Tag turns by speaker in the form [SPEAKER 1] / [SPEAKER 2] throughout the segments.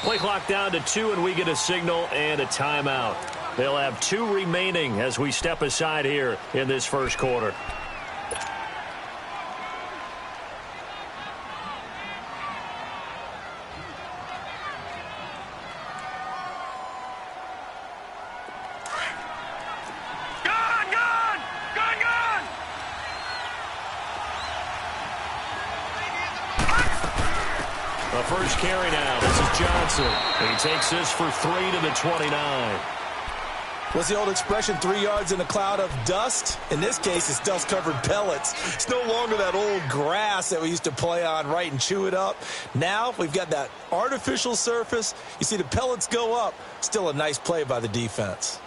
[SPEAKER 1] Play clock down to 2, and we get a signal and a timeout. They'll have 2 remaining as we step aside here in this first quarter.
[SPEAKER 2] The first carry now. This is Johnson. He takes this for 3 to the 29.
[SPEAKER 3] What's the old expression, 3 yards in a cloud of dust? In this case, it's dust-covered pellets. It's no longer that old grass that we used to play on, right, and chew it up. Now we've got that artificial surface. You see the pellets go up. Still a nice play by the defense.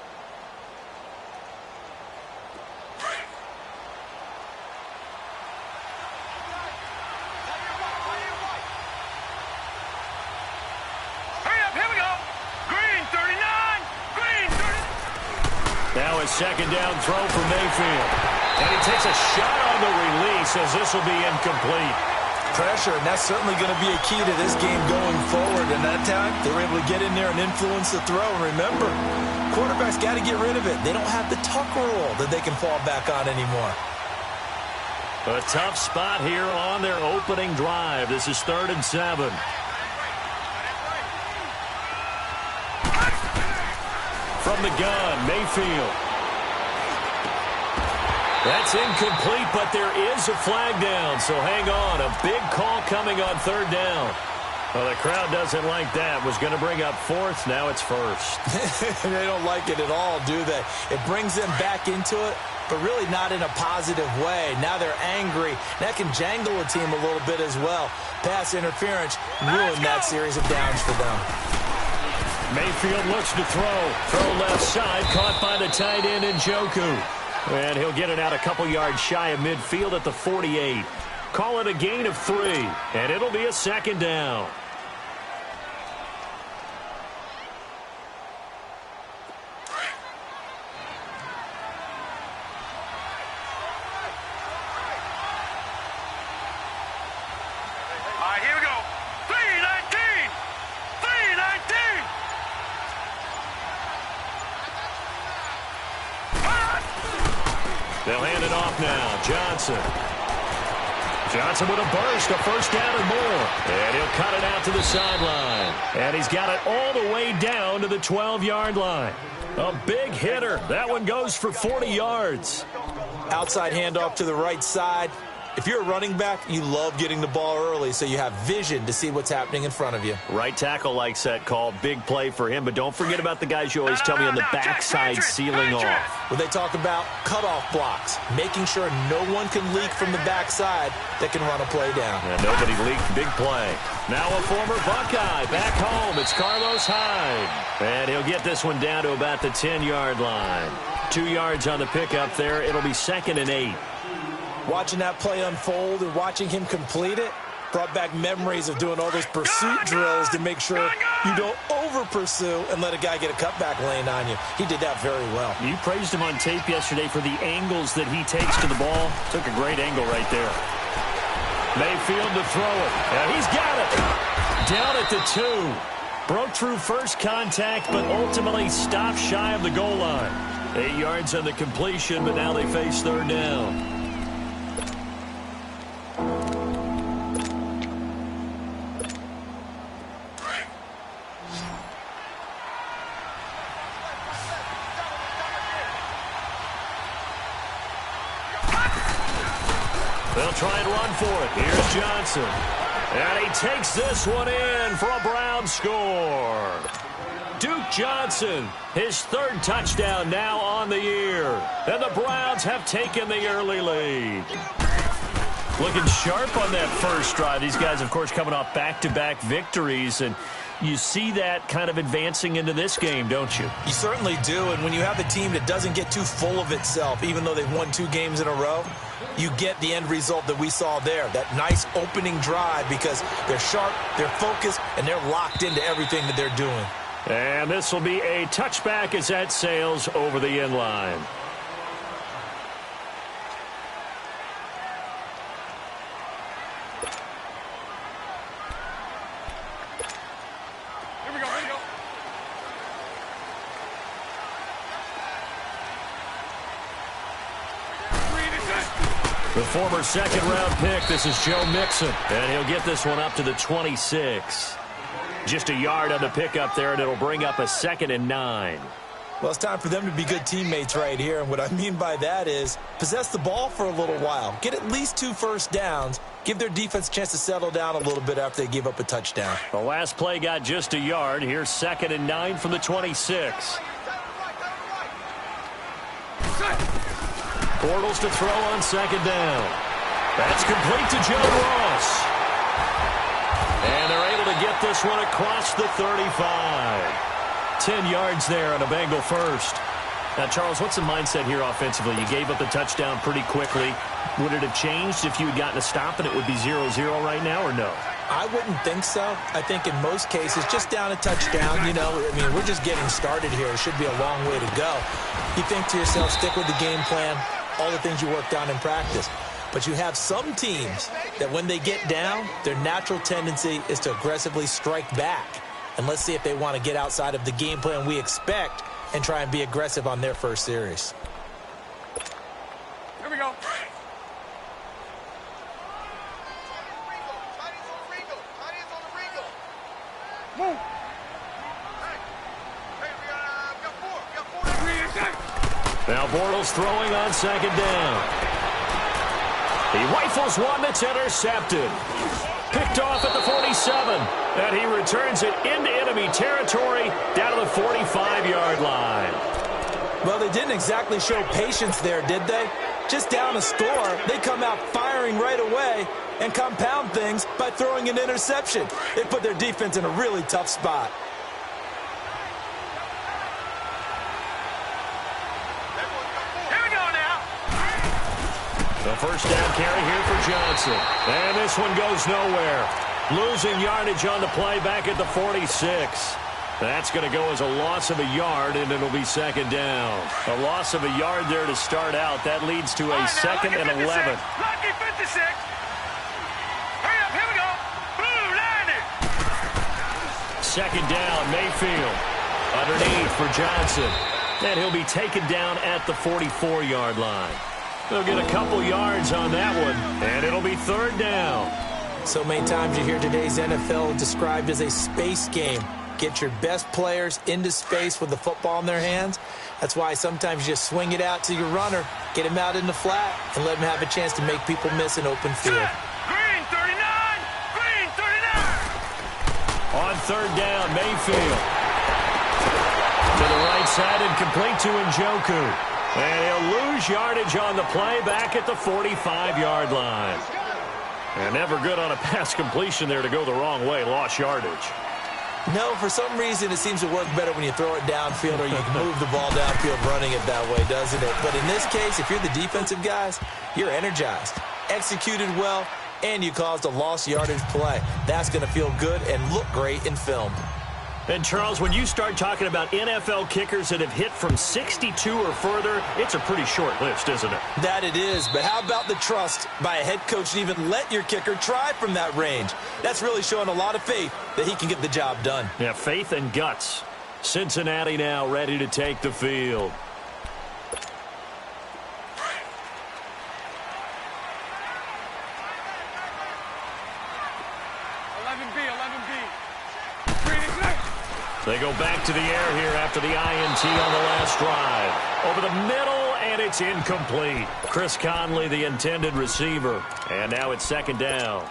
[SPEAKER 2] Now a second down throw for Mayfield. And he takes a shot on the release as this will be incomplete.
[SPEAKER 3] Pressure, and that's certainly going to be a key to this game going forward. And that time, they were able to get in there and influence the throw. And remember, quarterbacks got to get rid of it. They don't have the tuck rule that they can fall back on anymore.
[SPEAKER 1] A tough spot here on their opening drive. This is 3rd and 7. From the gun, Mayfield. That's incomplete, but there is a flag down, so hang on. A big call coming on 3rd down. Well, the crowd doesn't like that. Was going to bring up 4th. Now it's 1st.
[SPEAKER 3] They don't like it at all, do they? It brings them back into it, but really not in a positive way. Now they're angry. That can jangle a team a little bit as well. Pass interference ruined that series of downs for them.
[SPEAKER 1] Mayfield looks to throw. Throw left side, caught by the tight end Njoku. And he'll get it out a couple yards shy of midfield at the 48. Call it a gain of 3, and it'll be a 2nd down.
[SPEAKER 2] They'll hand it off now. Johnson. Johnson with a burst, a 1st down and more. And he'll cut it out to the sideline. And he's got it all the way down to the 12-yard line. A big hitter. That one goes for 40 yards.
[SPEAKER 3] Outside handoff to the right side. If you're a running back, you love getting the ball early so you have vision to see what's happening in front of you.
[SPEAKER 1] Right tackle likes that call. Big play for him. But don't forget about the guys you always tell me on the backside sealing off.
[SPEAKER 3] When they talk about cutoff blocks, making sure no one can leak from the backside that can run a play down.
[SPEAKER 1] Yeah, nobody leaked. Big play. Now a former Buckeye back home. It's Carlos Hyde. And he'll get this one down to about the 10-yard line. 2 yards on the pickup there. It'll be 2nd and 8.
[SPEAKER 3] Watching that play unfold and watching him complete it brought back memories of doing all those pursuit drills to make sure you don't over-pursue and let a guy get a cutback lane on you. He did that very well.
[SPEAKER 1] You praised him on tape yesterday for the angles that he takes to the ball. Took a great angle right there. Mayfield to throw it. And he's got it. Down at the 2. Broke through first contact, but ultimately stopped shy of the goal line. 8 yards on the completion, but now they face 3rd down. They'll try and run for it. Here's Johnson. And he takes this one in for a Brown score. Duke Johnson, his 3rd touchdown now on the year. And the Browns have taken the early lead. Looking sharp on that first drive. These guys, of course, coming off back-to-back victories. And you see that kind of advancing into this game, don't you?
[SPEAKER 3] You certainly do. And when you have a team that doesn't get too full of itself, even though they've won 2 games in a row, you get the end result that we saw there, that nice opening drive, because they're sharp, they're focused, and they're locked into everything that they're doing.
[SPEAKER 1] And this will be a touchback as that sails over the end line.
[SPEAKER 4] Here
[SPEAKER 1] The former second-round pick, this is Joe Mixon, and he'll get this one up to the 26. Just a yard on the pickup there, and it'll bring up a 2nd and 9.
[SPEAKER 3] Well, it's time for them to be good teammates right here, and what I mean by that is possess the ball for a little while, get at least 2 first downs, give their defense a chance to settle down a little bit after they give up a touchdown.
[SPEAKER 1] The last play got just a yard. Here's 2nd and 9 from the 26. Bortles to throw on 2nd down. That's complete to John Ross. And they're able to get this one across the 35. 10 yards there on a Bengal first. Now, Charles, what's the mindset here offensively? You gave up the touchdown pretty quickly. Would it have changed if you had gotten a stop and it would be 0-0 right now, or no?
[SPEAKER 3] I wouldn't think so. I think in most cases, just down a touchdown, you know, I mean, we're just getting started here. It should be a long way to go. You think to yourself, stick with the game plan, all the things you worked on in practice. But you have some teams that when they get down, their natural tendency is to aggressively strike back. And let's see if they want to get outside of the game plan we expect and try and be aggressive on their first series.
[SPEAKER 4] Here we go. Move.
[SPEAKER 1] Now Bortles throwing on 2nd down. He rifles one that's intercepted. Picked off at the 47. And he returns it into enemy territory down to the 45-yard line.
[SPEAKER 3] Well, they didn't exactly show patience there, did they? Just down a score, they come out firing right away and compound things by throwing an interception. They put their defense in a really tough spot.
[SPEAKER 1] The first down carry here for Johnson. And this one goes nowhere. Losing yardage on the play back at the 46. That's going to go as a loss of a yard, and it'll be 2nd down. A loss of a yard there to start out. That leads to a 2nd and 11.
[SPEAKER 4] Lucky 56. Hurry up, here we go. Blue, line it.
[SPEAKER 1] 2nd down, Mayfield. Underneath for Johnson. And he'll be taken down at the 44-yard line. They'll get a couple yards on that one, and it'll be 3rd down.
[SPEAKER 3] So many times you hear today's NFL described as a space game. Get your best players into space with the football in their hands. That's why sometimes you just swing it out to your runner, get him out in the flat, and let him have a chance to make people miss an open field.
[SPEAKER 4] Green 39! Green 39!
[SPEAKER 1] On 3rd down, Mayfield. To the right side and complete to Njoku. And he'll lose yardage on the play back at the 45-yard line. And never good on a pass completion there to go the wrong way. Lost yardage.
[SPEAKER 3] No, for some reason it seems to work better when you throw it downfield or you can move the ball downfield running it that way, doesn't it? But in this case, if you're the defensive guys, you're energized, executed well, and you caused a lost yardage play. That's going to feel good and look great in film.
[SPEAKER 1] And, Charles, when you start talking about NFL kickers that have hit from 62 or further, it's a pretty short list, isn't it?
[SPEAKER 3] That it is, but how about the trust by a head coach to even let your kicker try from that range? That's really showing a lot of faith that he can get the job done.
[SPEAKER 1] Yeah, faith and guts. Cincinnati now ready to take the field. They go back to the air here after the INT on the last drive. Over the middle, and it's incomplete. Chris Conley, the intended receiver. And now it's 2nd down.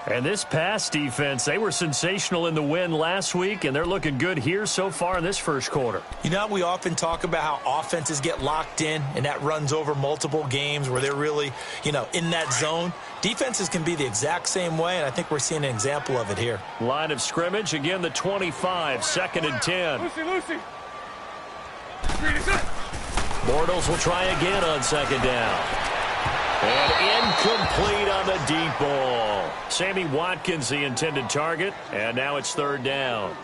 [SPEAKER 1] And this pass defense, they were sensational in the win last week, and they're looking good here so far in this first quarter.
[SPEAKER 3] You know, we often talk about how offenses get locked in, and that runs over multiple games where they're really, you know, in that zone. Defenses can be the exact same way, and I think we're seeing an example of it here.
[SPEAKER 1] Line of scrimmage, again the 25, 2nd and 10.
[SPEAKER 4] Lucy.
[SPEAKER 1] Bortles will try again on 2nd down. And incomplete on the deep ball. Sammy Watkins, the intended target, and now it's 3rd down.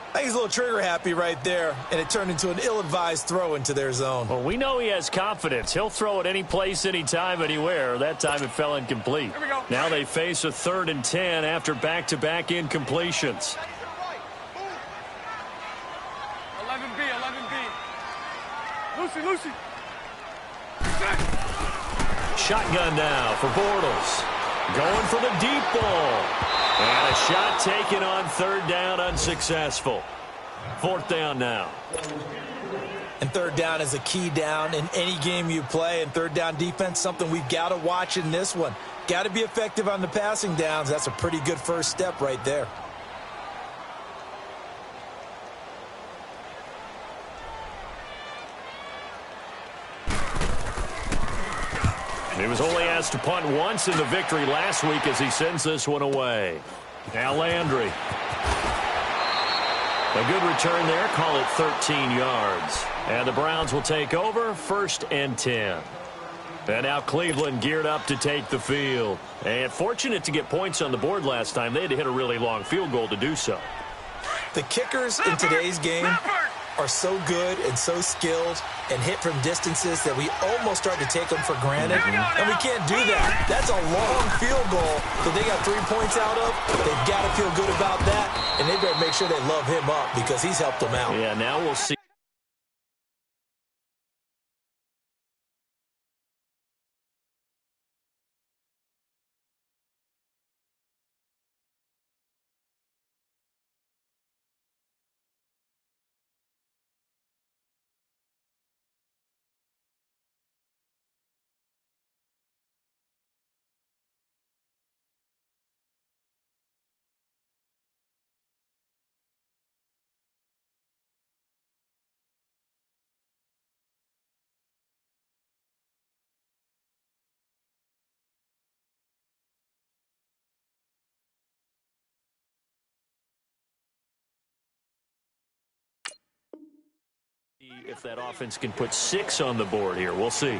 [SPEAKER 3] I think he's a little trigger happy right there, and it turned into an ill-advised throw into their zone.
[SPEAKER 1] Well, we know he has confidence. He'll throw it any place, anytime, anywhere. That time it fell incomplete.
[SPEAKER 4] Here we go.
[SPEAKER 1] Now they face a 3rd and 10 after back-to-back incompletions.
[SPEAKER 4] 11B. Lucy.
[SPEAKER 1] Shotgun now for Bortles. Going for the deep ball. And a shot taken on third down, unsuccessful. Fourth down now.
[SPEAKER 3] And third down is a key down in any game you play. And third down defense, something we've got to watch in this one. Got to be effective on the passing downs. That's a pretty good first step right there.
[SPEAKER 1] He was only asked to punt once in the victory last week as he sends this one away. Now Landry. A good return there. Call it 13 yards. And the Browns will take over, 1st and 10. And now Cleveland geared up to take the field. And fortunate to get points on the board last time. They had to hit a really long field goal to do so.
[SPEAKER 3] The kickers in today's game are so good and so skilled and hit from distances that we almost start to take them for granted. And we can't do that. That's a long field goal that they got 3 points out of. They've got to feel good about that, and they better make sure they love him up because he's helped them out.
[SPEAKER 1] Yeah, now we'll see. If that offense can put 6 on the board here, we'll see.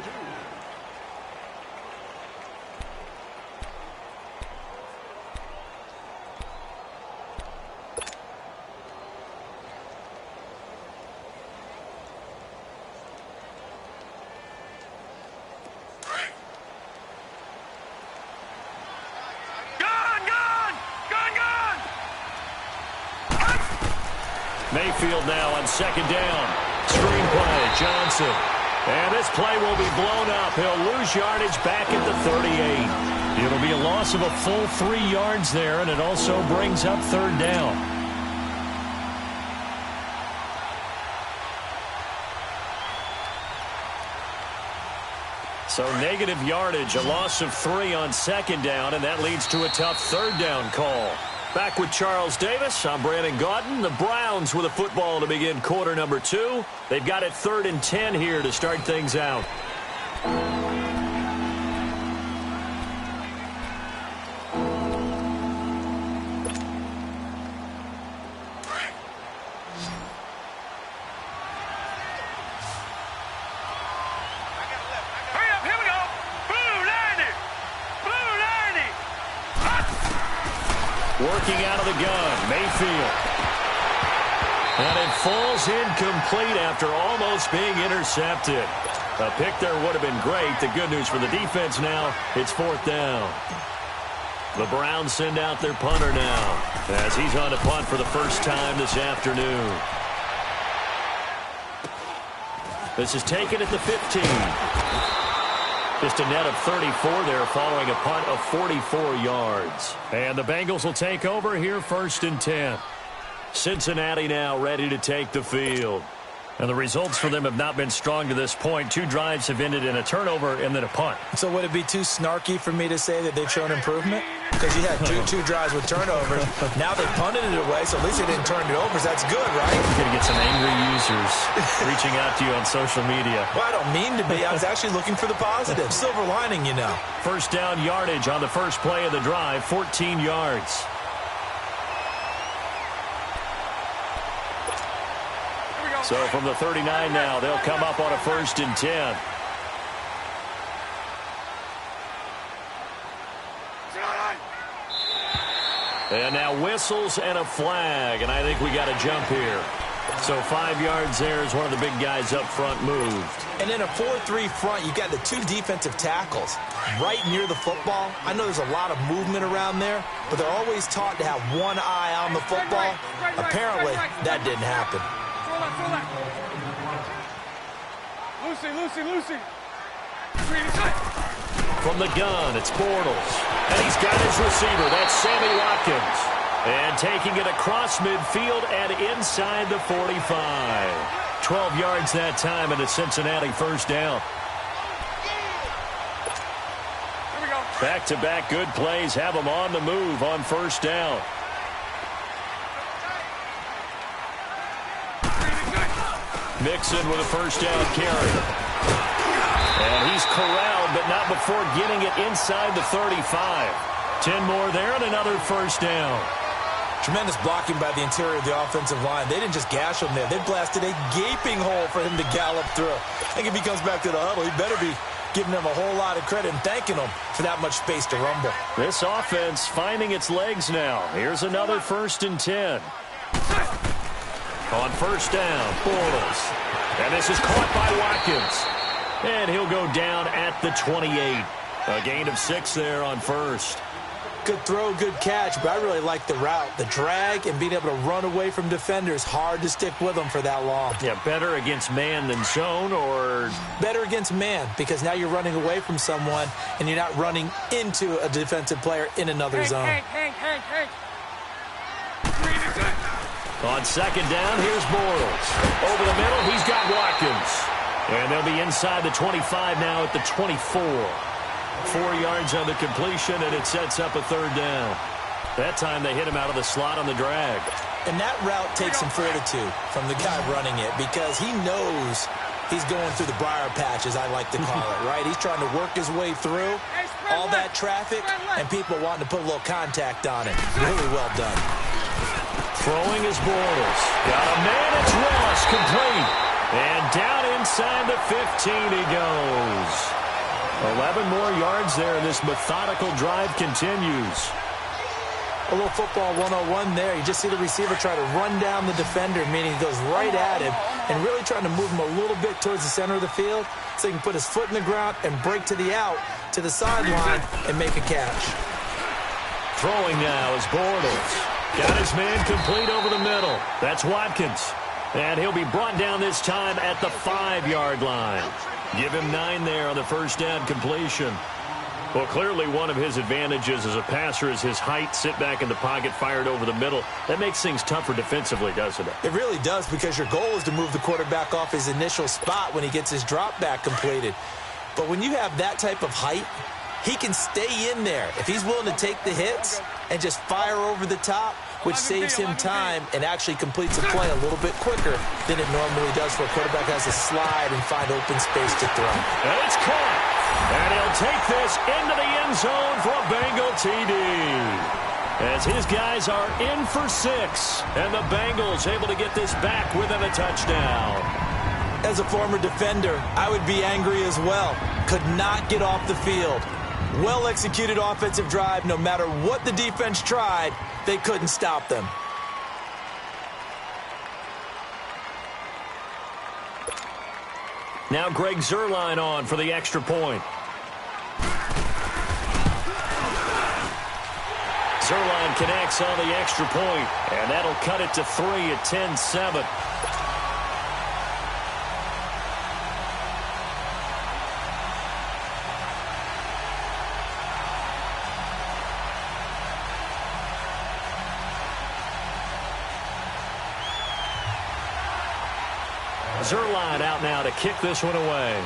[SPEAKER 1] Mayfield now on 2nd down. Screen play, Johnson. And this play will be blown up. He'll lose yardage back at the 38. It'll be a loss of a full 3 yards there, and it also brings up 3rd down. So negative yardage, a loss of 3 on 2nd down, and that leads to a tough 3rd down call. Back with Charles Davis, I'm Brandon Gaudin. The Browns with a football to begin quarter number 2. They've got it 3rd and 10 here to start things out. Working out of the gun, Mayfield. And it falls incomplete after almost being intercepted. A pick there would have been great. The good news for the defense now, it's 4th down. The Browns send out their punter now as he's on to punt for the first time this afternoon. This is taken at the 15. Just a net of 34 there following a punt of 44 yards. And the Bengals will take over here 1st and 10. Cincinnati now ready to take the field. And the results for them have not been strong to this point. 2 drives have ended in a turnover and then a punt.
[SPEAKER 3] So would it be too snarky for me to say that they've shown improvement? Because you had two drives with turnovers. Now they punted it away, so at least they didn't turn it over. So that's good, right?
[SPEAKER 1] You're going to get some angry users reaching out to you on social media.
[SPEAKER 3] Well, I don't mean to be. I was actually looking for the positive. Silver lining, you know.
[SPEAKER 1] 1st down yardage on the first play of the drive, 14 yards. So from the 39 now, they'll come up on a 1st and 10. And now whistles and a flag, and I think we got a jump here. So 5 yards there as one of the big guys up front moved.
[SPEAKER 3] And in a 4-3 front, you've got the 2 defensive tackles right near the football. I know there's a lot of movement around there, but they're always taught to have one eye on the football. Apparently, that didn't happen.
[SPEAKER 4] Lucy.
[SPEAKER 1] From the gun, it's Bortles. And he's got his receiver. That's Sammy Watkins. And taking it across midfield and inside the 45. 12 yards that time and a Cincinnati first down. Back-to-back good plays have them on the move on first down. Mixon with a first down carry. And he's corralled, but not before getting it inside the 35. 10 more there and another first down.
[SPEAKER 3] Tremendous blocking by the interior of the offensive line. They didn't just gash him there. They blasted a gaping hole for him to gallop through. I think if he comes back to the huddle, he better be giving them a whole lot of credit and thanking them for that much space to rumble.
[SPEAKER 1] This offense finding its legs now. Here's another 1st and 10. On first down, Bortles. And this is caught by Watkins. And he'll go down at the 28. A gain of 6 there on first.
[SPEAKER 3] Good throw, good catch, but I really like the route. The drag and being able to run away from defenders, hard to stick with them for that long.
[SPEAKER 1] Yeah, better against man than zone, or?
[SPEAKER 3] Better against man, because now you're running away from someone and you're not running into a defensive player in another zone.
[SPEAKER 1] On second down, here's Bortles. Over the middle, he's got Watkins. And they'll be inside the 25 now at the 24. 4 yards on the completion, and it sets up a third down. That time they hit him out of the slot on the drag.
[SPEAKER 3] And that route takes some fortitude from the guy running it, because he knows he's going through the briar patch, as I like to call it, right? He's trying to work his way through all that traffic and people wanting to put a little contact on it. Really well done.
[SPEAKER 1] Throwing is Bortles. Got a man, it's Ross, complete. And down inside the 15 he goes. 11 more yards there, and this methodical drive continues.
[SPEAKER 3] A little football 101 there. You just see the receiver try to run down the defender, meaning he goes right at him and really trying to move him a little bit towards the center of the field so he can put his foot in the ground and break to the out, to the sideline, and make a catch.
[SPEAKER 1] Throwing now is Bortles. Got his man complete over the middle. That's Watkins. And he'll be brought down this time at the 5-yard line. Give him 9 there on the first down completion. Well, clearly one of his advantages as a passer is his height. Sit back in the pocket, fired over the middle. That makes things tougher defensively, doesn't it?
[SPEAKER 3] It really does, because your goal is to move the quarterback off his initial spot when he gets his drop back completed. But when you have that type of height, he can stay in there. If he's willing to take the hits and just fire over the top, which saves him time and actually completes a play a little bit quicker than it normally does for a quarterback who has to slide and find open space to throw.
[SPEAKER 1] And it's caught. And he'll take this into the end zone for a Bengal TD. As his guys are in for 6. And the Bengals able to get this back within a touchdown.
[SPEAKER 3] As a former defender, I would be angry as well. Could not get off the field. Well-executed offensive drive. No matter what the defense tried, they couldn't stop them.
[SPEAKER 1] Now Greg Zuerlein on for the extra point. Zuerlein connects on the extra point, and that'll cut it to 3 at 10-7. Zuerlein out now to kick this one away.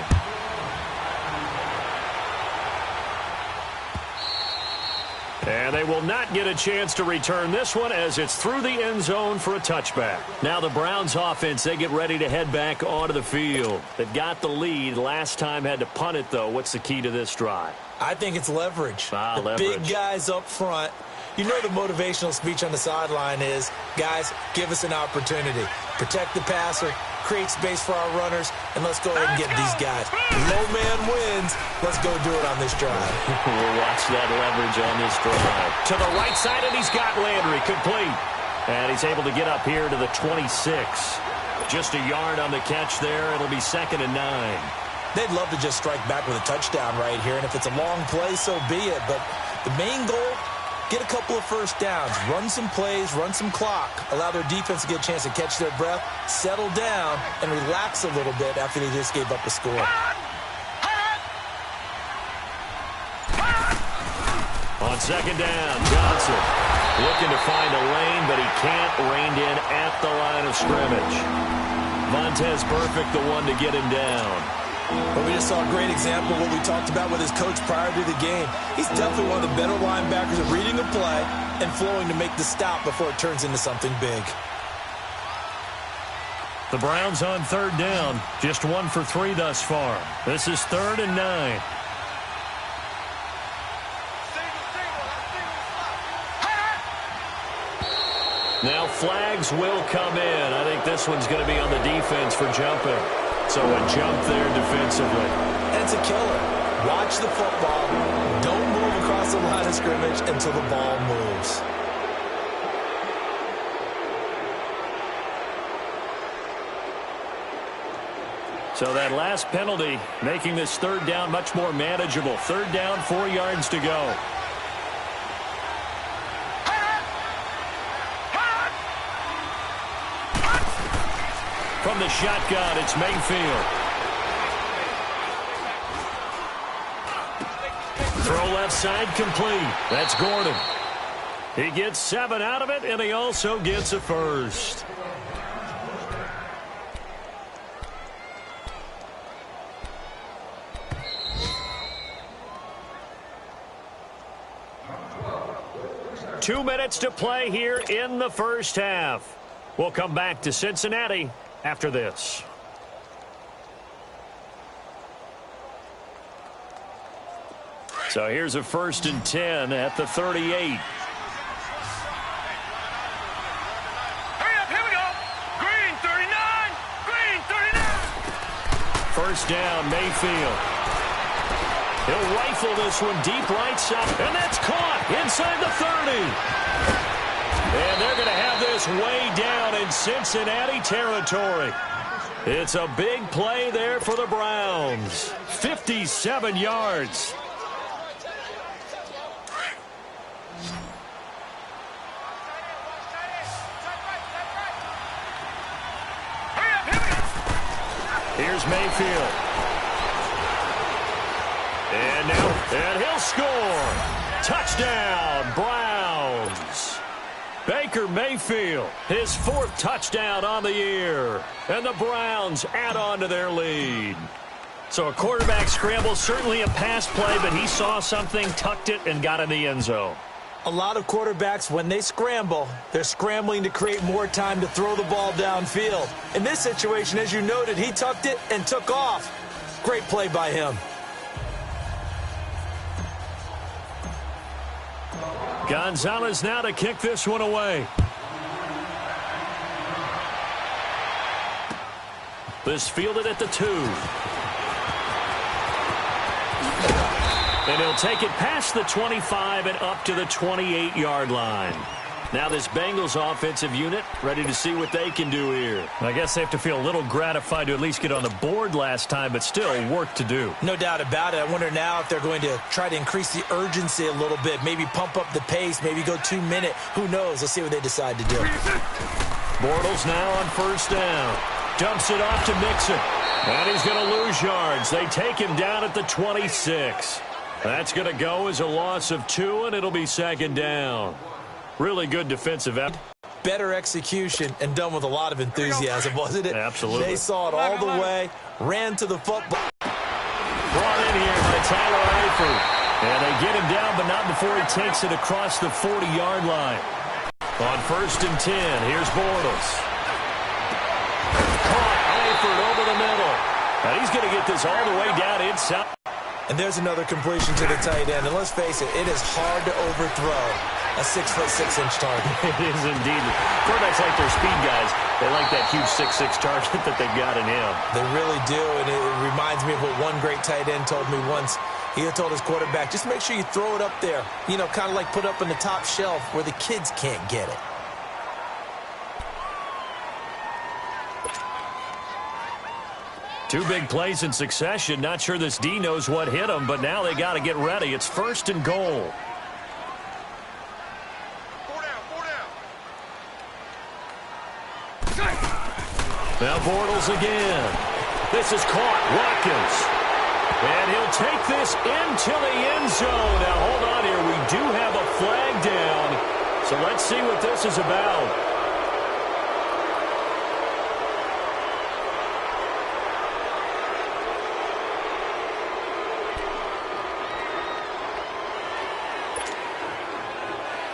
[SPEAKER 1] And they will not get a chance to return this one as it's through the end zone for a touchback. Now the Browns offense, they get ready to head back onto the field. They've got the lead. Last time had to punt it, though. What's the key to this drive?
[SPEAKER 3] I think it's leverage.
[SPEAKER 1] Leverage.
[SPEAKER 3] Big guys up front. You know the motivational speech on the sideline is, guys, give us an opportunity. Protect the passer, create space for our runners, and let's go ahead and get these guys. Low man wins. Let's go do it on this drive.
[SPEAKER 1] We'll watch that leverage on this drive. To the right side, and he's got Landry complete. And he's able to get up here to the 26. Just a yard on the catch there. It'll be 2nd and 9.
[SPEAKER 3] They'd love to just strike back with a touchdown right here, and if it's a long play, so be it. But the main goal, get a couple of first downs, run some plays, run some clock, allow their defense to get a chance to catch their breath, settle down, and relax a little bit after they just gave up a score.
[SPEAKER 1] On second down, Johnson looking to find a lane, but he can't. Reined in at the line of scrimmage. Montez Perfect, the one to get him down.
[SPEAKER 3] But we just saw a great example of what we talked about with his coach prior to the game. He's definitely one of the better linebackers at reading a play and flowing to make the stop before it turns into something big.
[SPEAKER 1] The Browns on third down, just 1 for 3 thus far. This is 3rd and 9. Now flags will come in. I think this one's going to be on the defense for jumping. So a jump there defensively.
[SPEAKER 3] And it's a killer. Watch the football. Don't move across the line of scrimmage until the ball moves.
[SPEAKER 1] So that last penalty making this third down much more manageable. Third down, 4 yards to go. From the shotgun, it's Mayfield. Throw left side complete. That's Gordon. He gets 7 out of it, and he also gets a first. Two minutes to play here in the first half. We'll come back to Cincinnati after this. So here's a 1st and 10 at the 38.
[SPEAKER 4] Hurry up, here we go. Green 39, green 39.
[SPEAKER 1] First down, Mayfield. He'll rifle this one deep right side, and that's caught inside the 30. And they're going to have this way down in Cincinnati territory. It's a big play there for the Browns. 57 yards. Here's Mayfield. And he'll score. Touchdown, Browns. Baker Mayfield, his 4th touchdown on the year. And the Browns add on to their lead. So a quarterback scramble, certainly a pass play, but he saw something, tucked it, and got in the end zone.
[SPEAKER 3] A lot of quarterbacks, when they scramble, they're scrambling to create more time to throw the ball downfield. In this situation, as you noted, he tucked it and took off. Great play by him.
[SPEAKER 1] Gonzalez now to kick this one away. This fielded at the 2. And he'll take it past the 25 and up to the 28-yard line. Now this Bengals offensive unit ready to see what they can do here. I guess they have to feel a little gratified to at least get on the board last time, but still work to do.
[SPEAKER 3] No doubt about it. I wonder now if they're going to try to increase the urgency a little bit, maybe pump up the pace, maybe go 2-minute. Who knows? Let's see what they decide to do.
[SPEAKER 1] Bortles now on first down. Dumps it off to Mixon. And he's going to lose yards. They take him down at the 26. That's going to go as a loss of 2, and it'll be second down. Really good defensive effort.
[SPEAKER 3] Better execution and done with a lot of enthusiasm, wasn't it?
[SPEAKER 1] Absolutely.
[SPEAKER 3] They saw it all the way, ran to the football.
[SPEAKER 1] Brought in here by Tyler Eifert. And they get him down, but not before he takes it across the 40-yard line. On 1st and 10, here's Bortles. Caught Eifert over the middle. And he's going to get this all the way down inside.
[SPEAKER 3] And there's another completion to the tight end. And let's face it, it is hard to overthrow a 6'6" target.
[SPEAKER 1] It is indeed. Quarterbacks like their speed guys. They like that huge 6'6" target that they've got in him.
[SPEAKER 3] They really do, and it reminds me of what one great tight end told me once. He had told his quarterback, just make sure you throw it up there. You know, kind of like put up on the top shelf where the kids can't get it.
[SPEAKER 1] Two big plays in succession. Not sure this D knows what hit him, but now they got to get ready. It's 1st and goal. Now Bortles again. This is caught. Watkins. And he'll take this into the end zone. Now, hold on here. We do have a flag down. So let's see what this is about.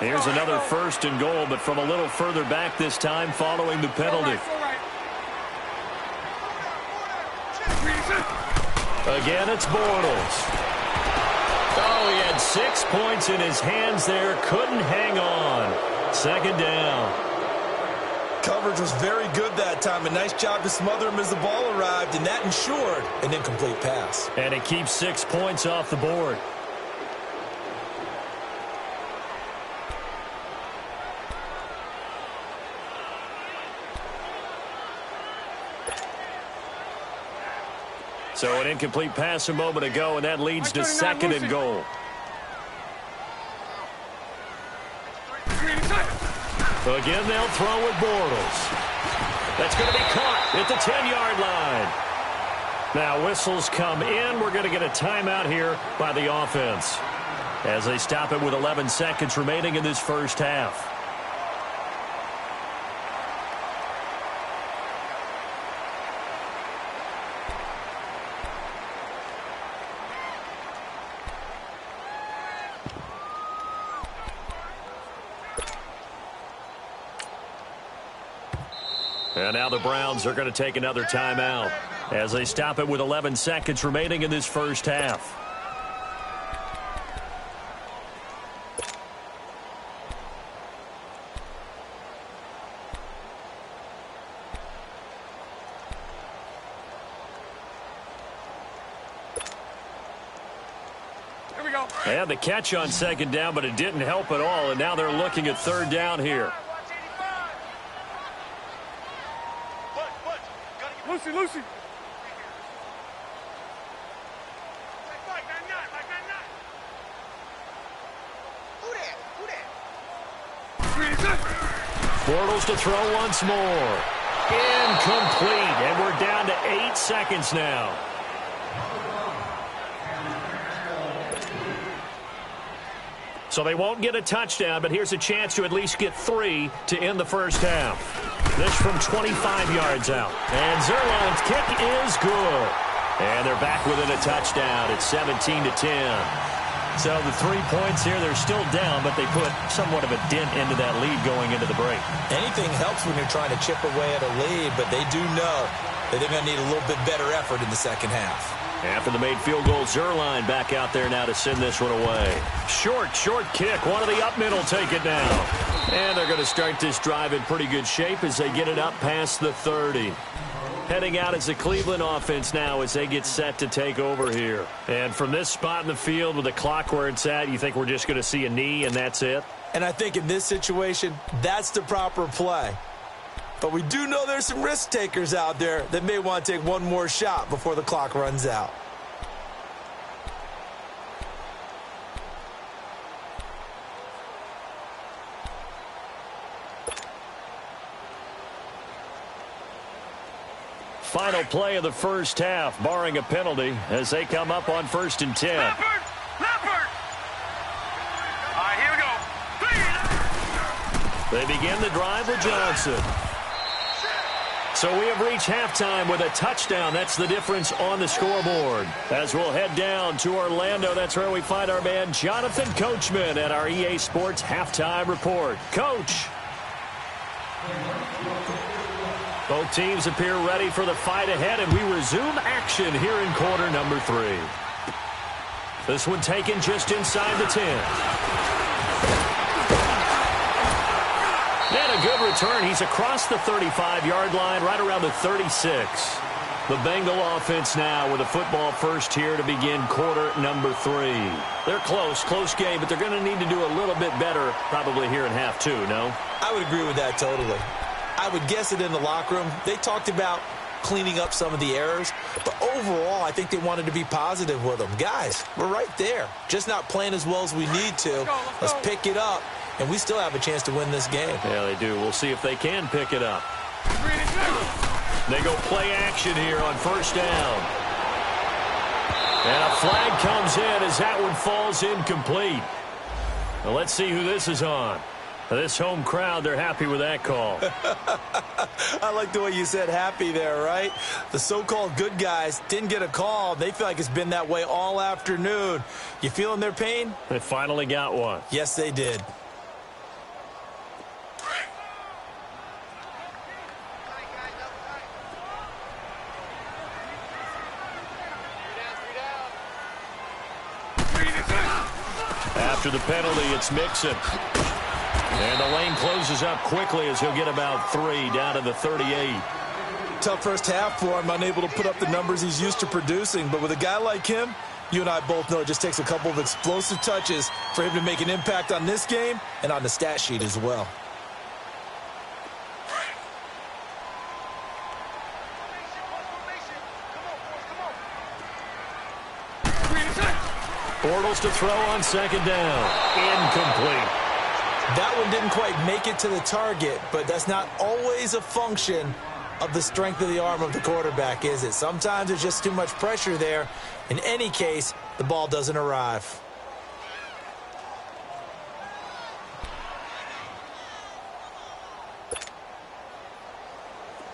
[SPEAKER 1] Here's another 1st and goal, but from a little further back this time following the penalty. Again, it's Bortles. Oh, he had 6 points in his hands there. Couldn't hang on. 2nd down.
[SPEAKER 3] Coverage was very good that time. A nice job to smother him as the ball arrived, and that ensured an incomplete pass.
[SPEAKER 1] And it keeps 6 points off the board. So an incomplete pass a moment ago, and that leads to 2nd and goal. Again, they'll throw with Bortles. That's going to be caught at the 10-yard line. Now, whistles come in. We're going to get a timeout here by the offense as they stop it with 11 seconds remaining in this first half. And now the Browns are going to take another timeout as they stop it with 11 seconds remaining in this first half.
[SPEAKER 4] Here we go.
[SPEAKER 1] They had the catch on 2nd down, but it didn't help at all, and now they're looking at 3rd down here.
[SPEAKER 4] Lucy.
[SPEAKER 1] Bortles to throw once more. Incomplete, and we're down to 8 seconds now. So they won't get a touchdown, but here's a chance to at least get 3 to end the first half. This from 25 yards out. And Zerline's kick is good. And they're back within a touchdown. It's 17-10. So the 3 points here, they're still down, but they put somewhat of a dent into that lead going into the break.
[SPEAKER 3] Anything helps when you're trying to chip away at a lead, but they do know that they're going to need a little bit better effort in the second half.
[SPEAKER 1] After the made field goal, Zerline back out there now to send this one away. Short kick. One of the up middle take it now. And they're going to start this drive in pretty good shape as they get it up past the 30. Heading out as the Cleveland offense now as they get set to take over here. And from this spot in the field with the clock where it's at, you think we're just going to see a knee and that's it?
[SPEAKER 3] And I think in this situation, that's the proper play. But we do know there's some risk takers out there that may want to take one more shot before the clock runs out.
[SPEAKER 1] Final play of the first half, barring a penalty, as they come up on 1st and 10.
[SPEAKER 4] Leopard! All right, here we go.
[SPEAKER 1] They begin the drive with Johnson. So we have reached halftime with a touchdown. That's the difference on the scoreboard. As we'll head down to Orlando, that's where we find our man Jonathan Coachman at our EA Sports Halftime Report. Coach. Both teams appear ready for the fight ahead, and we resume action here in quarter number 3. This one taken just inside the 10. And a good return. He's across the 35-yard line, right around the 36. The Bengal offense now with a football first here to begin quarter number 3. They're close game, but they're going to need to do a little bit better probably here in half 2, no?
[SPEAKER 3] I would agree with that totally. I would guess it in the locker room. They talked about cleaning up some of the errors, but overall, I think they wanted to be positive with them. Guys, we're right there. Just not playing as well as we need to. Let's pick it up, and we still have a chance to win this game.
[SPEAKER 1] Yeah, they do. We'll see if they can pick it up. They go play action here on 1st down. And a flag comes in as that one falls incomplete. Now let's see who this is on. This home crowd, they're happy with that call.
[SPEAKER 3] I like the way you said happy there, right? The so-called good guys didn't get a call. They feel like it's been that way all afternoon. You feeling their pain?
[SPEAKER 1] They finally got one.
[SPEAKER 3] Yes, they did.
[SPEAKER 1] After the penalty, it's Mixon. And the lane closes up quickly as he'll get about 3 down to the 38.
[SPEAKER 3] Tough first half for him, unable to put up the numbers he's used to producing. But with a guy like him, you and I both know it just takes a couple of explosive touches for him to make an impact on this game and on the stat sheet as well.
[SPEAKER 1] Bortles to throw on second down. Incomplete.
[SPEAKER 3] That one didn't quite make it to the target, but that's not always a function of the strength of the arm of the quarterback, is it? Sometimes there's just too much pressure there. In any case, the ball doesn't arrive.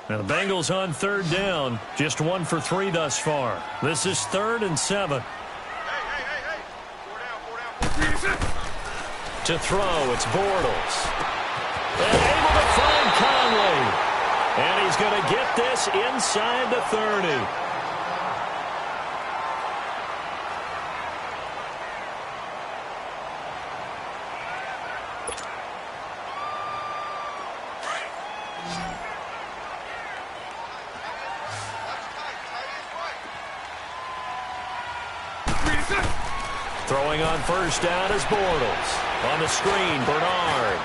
[SPEAKER 1] Now the Bengals on third down. Just 1 for 3 thus far. This is 3rd and 7. To throw, it's Bortles. And able to find Conley. And he's going to get this inside the 30. Throwing on first down is Bortles. On the screen, Bernard.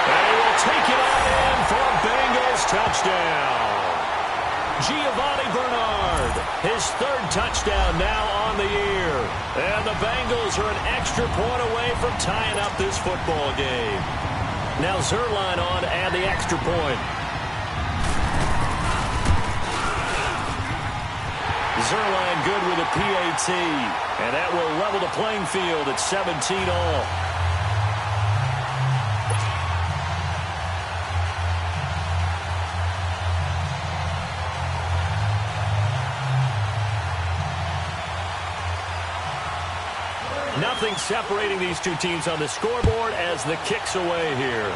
[SPEAKER 1] And he will take it out in for a Bengals touchdown. Giovanni Bernard, his 3rd touchdown now on the year. And the Bengals are an extra point away from tying up this football game. Now Zerline on to add the extra point. Zerline good with a PAT, and that will level the playing field at 17 all. Nothing separating these two teams on the scoreboard as the kick's away here.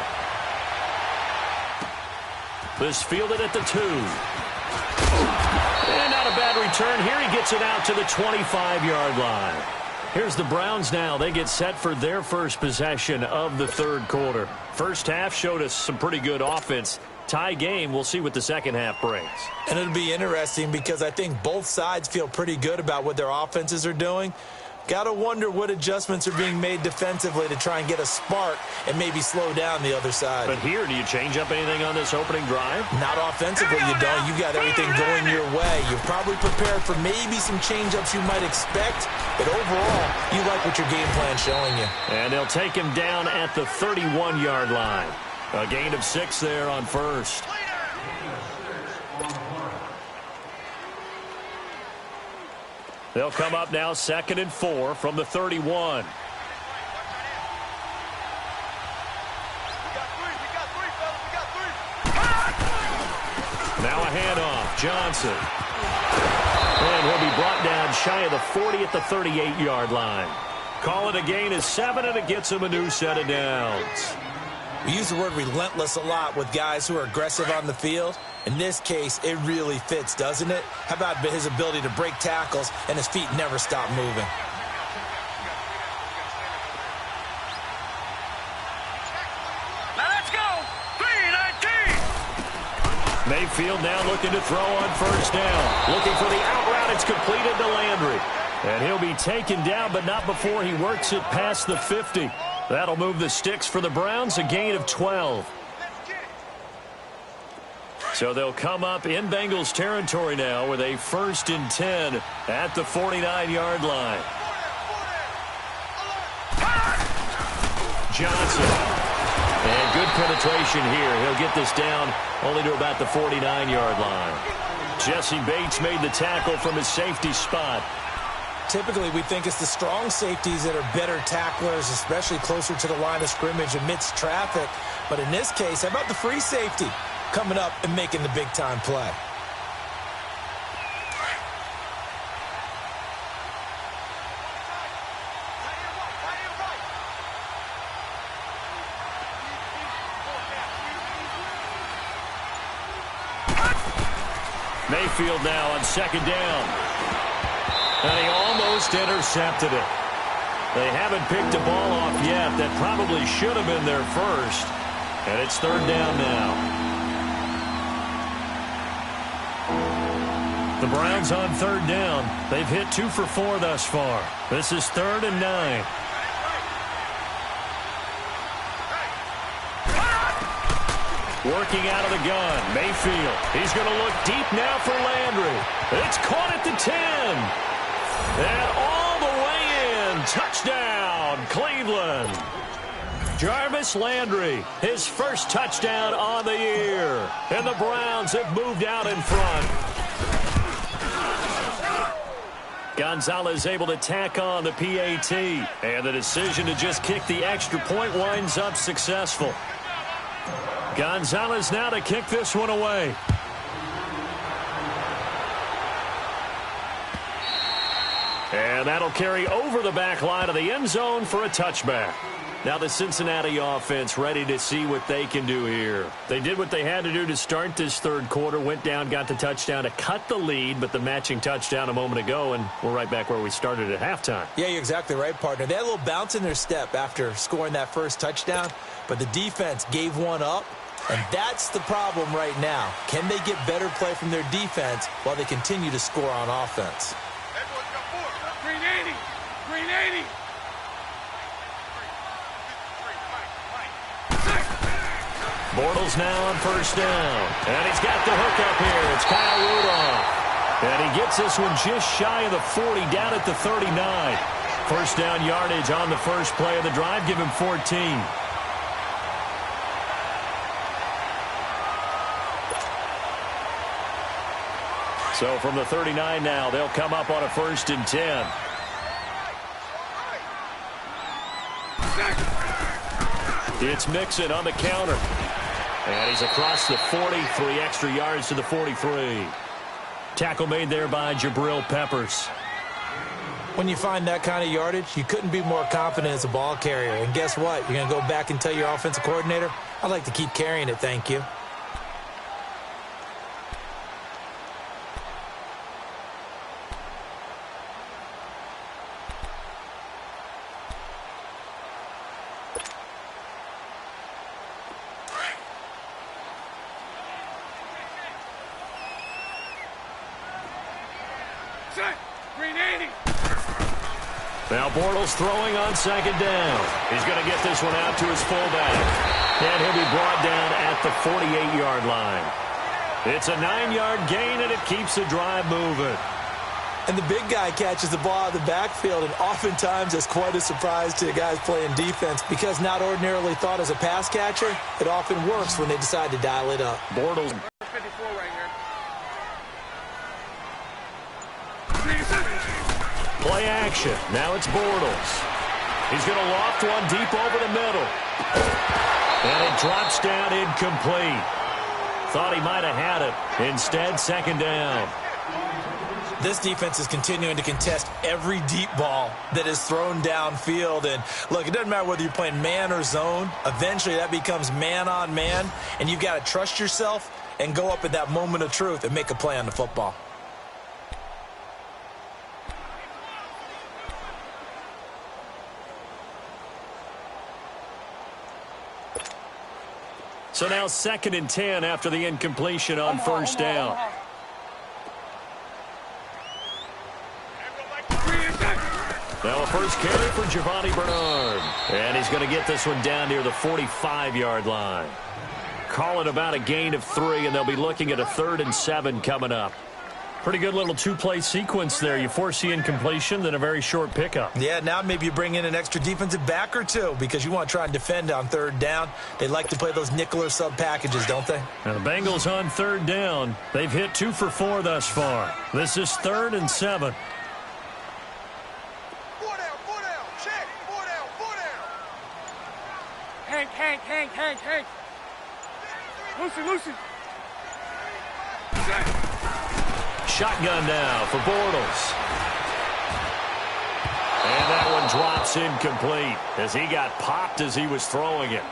[SPEAKER 1] This fielded at the 2. And not a bad return here. He gets it out to the 25-yard line. Here's the Browns now. They get set for their first possession of the 3rd quarter. First half showed us some pretty good offense. Tie game. We'll see what the second half brings.
[SPEAKER 3] And it'll be interesting because I think both sides feel pretty good about what their offenses are doing. Got to wonder what adjustments are being made defensively to try and get a spark and maybe slow down the other side.
[SPEAKER 1] But here, do you change up anything on this opening drive?
[SPEAKER 3] Not offensively, you don't. You got everything going your way. You're probably prepared for maybe some change-ups you might expect, but overall, you like what your game plan's showing you.
[SPEAKER 1] And they'll take him down at the 31-yard line. A gain of 6 there on first. They'll come up now 2nd and 4 from the 31. Now a handoff. Johnson. And he'll be brought down shy of the 40 at the 38-yard line. Call it a gain of 7, and it gets him a new set of downs.
[SPEAKER 3] We use the word relentless a lot with guys who are aggressive on the field. In this case, it really fits, doesn't it? How about his ability to break tackles and his feet never stop moving?
[SPEAKER 4] Now let's go. 3-19.
[SPEAKER 1] Mayfield now looking to throw on first down. Looking for the out route. It's completed to Landry. And he'll be taken down, but not before he works it past the 50. That'll move the sticks for the Browns, a gain of 12. So they'll come up in Bengals territory now with a 1st and 10 at the 49-yard line. Johnson. And good penetration here. He'll get this down only to about the 49-yard line. Jesse Bates made the tackle from his safety spot.
[SPEAKER 3] Typically, we think it's the strong safeties that are better tacklers, especially closer to the line of scrimmage amidst traffic. But in this case, how about the free safety coming up and making the big-time play?
[SPEAKER 1] Mayfield now on second down. And he almost intercepted it. They haven't picked a ball off yet. That probably should have been their first. And it's third down now. The Browns on third down. They've hit 2 for 4 thus far. This is 3rd and 9. Working out of the gun, Mayfield. He's going to look deep now for Landry. It's caught at the 10. And all the way in. Touchdown, Cleveland. Jarvis Landry, his first touchdown on the year. And the Browns have moved out in front. Gonzalez able to tack on the PAT. And the decision to just kick the extra point winds up successful. Gonzalez now to kick this one away. And that'll carry over the back line of the end zone for a touchback. Now the Cincinnati offense ready to see what they can do here. They did what they had to do to start this third quarter, went down, got the touchdown to cut the lead, but the matching touchdown a moment ago, and we're right back where we started at halftime.
[SPEAKER 3] Yeah, you're exactly right, partner. They had a little bounce in their step after scoring that first touchdown, but the defense gave one up, and that's the problem right now. Can they get better play from their defense while they continue to score on offense?
[SPEAKER 4] Green 80. Green 80.
[SPEAKER 1] Bortles now on first down. And he's got the hook up here. It's Kyle Rudolph. And he gets this one just shy of the 40, down at the 39. First down yardage on the first play of the drive. Give him 14. So from the 39 now, they'll come up on a 1st and 10. It's Mixon on the counter. And he's across the 40, 3 extra yards to the 43. Tackle made there by Jabril Peppers.
[SPEAKER 3] When you find that kind of yardage, you couldn't be more confident as a ball carrier. And guess what? You're going to go back and tell your offensive coordinator, I'd like to keep carrying it, thank you.
[SPEAKER 4] Green 80.
[SPEAKER 1] Now Bortles throwing on second down. He's going to get this one out to his fullback. And he'll be brought down at the 48-yard line. It's a 9-yard gain, and it keeps the drive moving.
[SPEAKER 3] And the big guy catches the ball out of the backfield, and oftentimes it's quite a surprise to the guys playing defense because not ordinarily thought as a pass catcher, it often works when they decide to dial it up.
[SPEAKER 1] Bortles.
[SPEAKER 4] 54 right here.
[SPEAKER 1] Play action. Now it's Bortles. He's going to loft one deep over the middle. And it drops down incomplete. Thought he might have had it. Instead, second down.
[SPEAKER 3] This defense is continuing to contest every deep ball that is thrown downfield. And, look, it doesn't matter whether you're playing man or zone. Eventually, that becomes man-on-man. And you've got to trust yourself and go up at that moment of truth and make a play on the football.
[SPEAKER 1] So now 2nd and 10 after the incompletion on first down. Now a first carry for Giovanni Bernard. And he's going to get this one down near the 45-yard line. Call it about a gain of 3, and they'll be looking at a 3rd and 7 coming up. Pretty good little two-play sequence there. You force the incompletion, then a very short pickup.
[SPEAKER 3] Yeah, now maybe you bring in an extra defensive back or two because you want to try and defend on third down. They like to play those nickel or sub packages, don't they?
[SPEAKER 1] Now the Bengals on third down. They've hit 2 for 4 thus far. This is 3rd and 7.
[SPEAKER 4] Check. 4 down. Hank. Lucy.
[SPEAKER 1] Shotgun now for Bortles. And that one drops incomplete as he got popped as he was throwing it.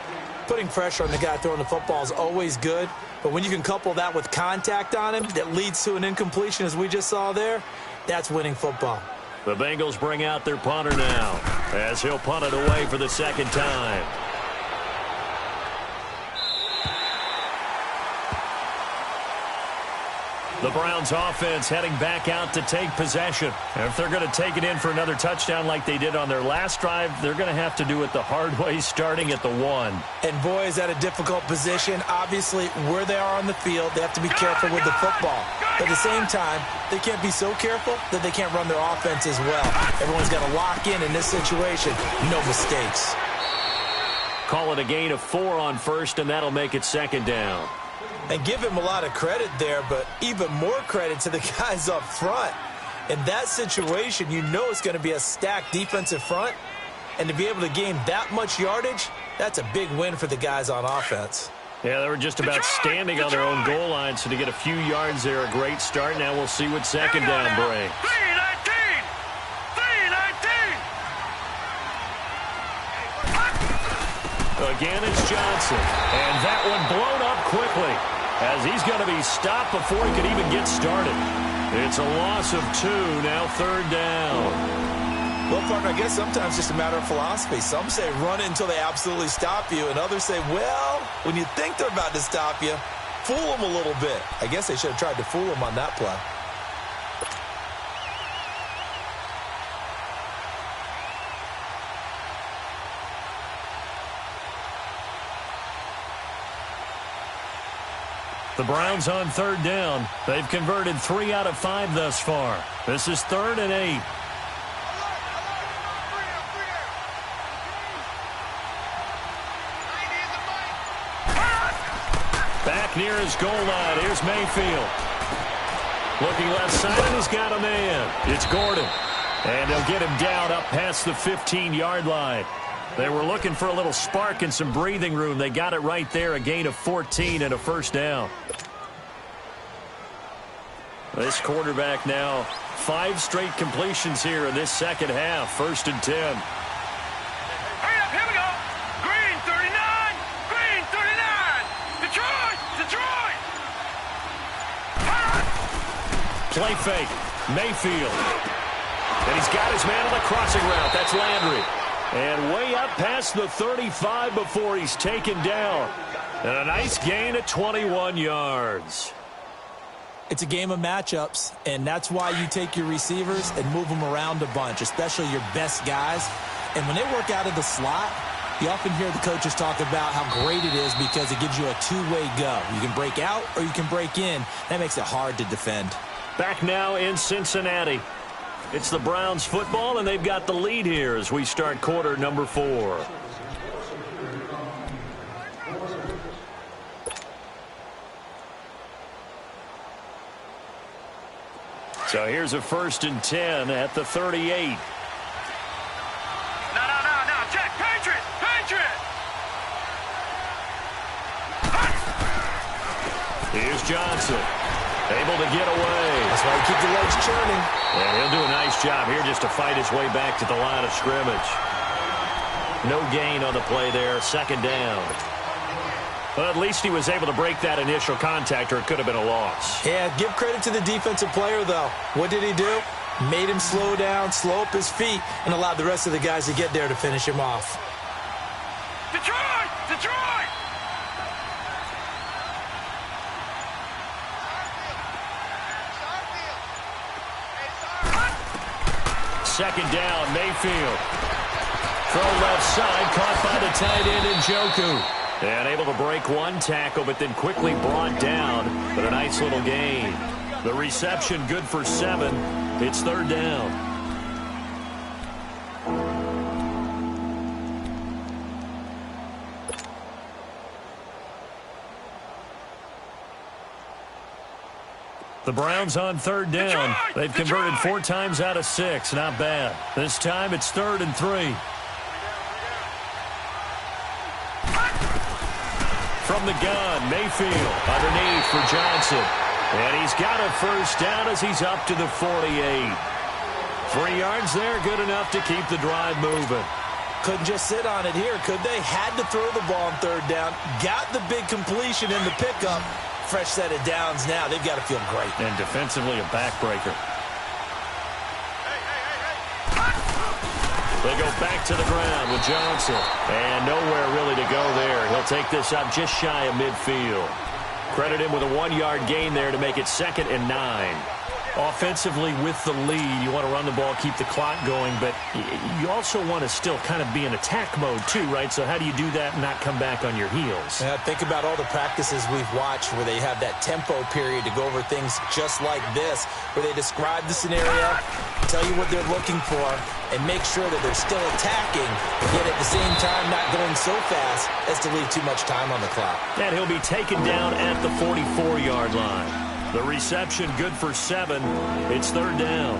[SPEAKER 3] Putting pressure on the guy throwing the football is always good, but when you can couple that with contact on him that leads to an incompletion as we just saw there, that's winning football.
[SPEAKER 1] The Bengals bring out their punter now as he'll punt it away for the second time. The Browns offense heading back out to take possession. If they're going to take it in for another touchdown like they did on their last drive, they're going to have to do it the hard way, starting at the 1.
[SPEAKER 3] And boy, is that a difficult position. Obviously, where they are on the field, they have to be careful with the football. But at the same time, they can't be so careful that they can't run their offense as well. Everyone's got to lock in this situation. No mistakes.
[SPEAKER 1] Call it a gain of 4 on first, and that'll make it second down.
[SPEAKER 3] And give him a lot of credit there, but even more credit to the guys up front. In that situation, you know it's going to be a stacked defensive front. And to be able to gain that much yardage, that's a big win for the guys on offense.
[SPEAKER 1] Yeah, they were just about standing on their own goal line, so to get a few yards there, a great start. Now we'll see what second down brings. 3-19. Again, it's Johnson. And that one blown up quickly as he's going to be stopped before he could even get started. It's a loss of 2, now third down.
[SPEAKER 3] Well, partner, I guess sometimes it's just a matter of philosophy. Some say run it until they absolutely stop you, and others say, well, when you think they're about to stop you, fool them a little bit. I guess they should have tried to fool them on that play.
[SPEAKER 1] The Browns on third down. They've converted 3 out of 5 thus far. This is 3rd and 8. Back near his goal line. Here's Mayfield. Looking left side, and he's got a man. It's Gordon. And they'll get him down up past the 15-yard line. They were looking for a little spark and some breathing room. They got it right there, a gain of 14 and a first down. This quarterback now, 5 straight completions here in this second half, 1st and 10.
[SPEAKER 4] Hurry up, here we go. Green 39, Green 39. Detroit.
[SPEAKER 1] Play fake, Mayfield. And he's got his man on the crossing route. That's Landry. And way up past the 35 before he's taken down. And a nice gain at 21 yards.
[SPEAKER 3] It's a game of matchups, and that's why you take your receivers and move them around a bunch, especially your best guys. And when they work out of the slot, you often hear the coaches talk about how great it is because it gives you a two-way go. You can break out or you can break in. That makes it hard to defend.
[SPEAKER 1] Back now in Cincinnati. It's the Browns football, and they've got the lead here as we start quarter number 4. So here's a 1st and 10 at the 38.
[SPEAKER 4] No. Check. Patriot.
[SPEAKER 1] Here's Johnson. Able to get away.
[SPEAKER 3] That's why you keep the legs churning.
[SPEAKER 1] And he'll do a nice job here just to fight his way back to the line of scrimmage. No gain on the play there. 2nd down. Well, at least he was able to break that initial contact, or it could have been a loss.
[SPEAKER 3] Yeah, give credit to the defensive player, though. What did he do? Made him slow down, slow up his feet, and allowed the rest of the guys to get there to finish him off.
[SPEAKER 4] Detroit.
[SPEAKER 1] Second down, Mayfield. Throw left side, caught by the tight end Njoku. And able to break one tackle, but then quickly brought down. But a nice little gain. The reception good for 7. It's third down. The Browns on third down. They've converted 4 times out of 6. Not bad. This time it's 3rd and 3. From the gun, Mayfield underneath for Johnson. And he's got a first down as he's up to the 48. 3 yards there, good enough to keep the drive moving.
[SPEAKER 3] Couldn't just sit on it here, could they? Had to throw the ball on third down. Got the big completion in the pickup. Fresh set of downs now. They've got to feel great.
[SPEAKER 1] And defensively, a backbreaker. They go back to the ground with Johnson. And nowhere really to go there. He'll take this up just shy of midfield. Credit him with a 1-yard gain there to make it 2nd and 9. Offensively with the lead, you want to run the ball, keep the clock going, but you also want to still kind of be in attack mode too, right? So how do you do that and not come back on your heels?
[SPEAKER 3] Yeah, think about all the practices we've watched where they have that tempo period to go over things just like this, where they describe the scenario, tell you what they're looking for, and make sure that they're still attacking, yet at the same time not going so fast as to leave too much time on the clock.
[SPEAKER 1] And he'll be taken down at the 44-yard line. The reception good for 7. It's third down.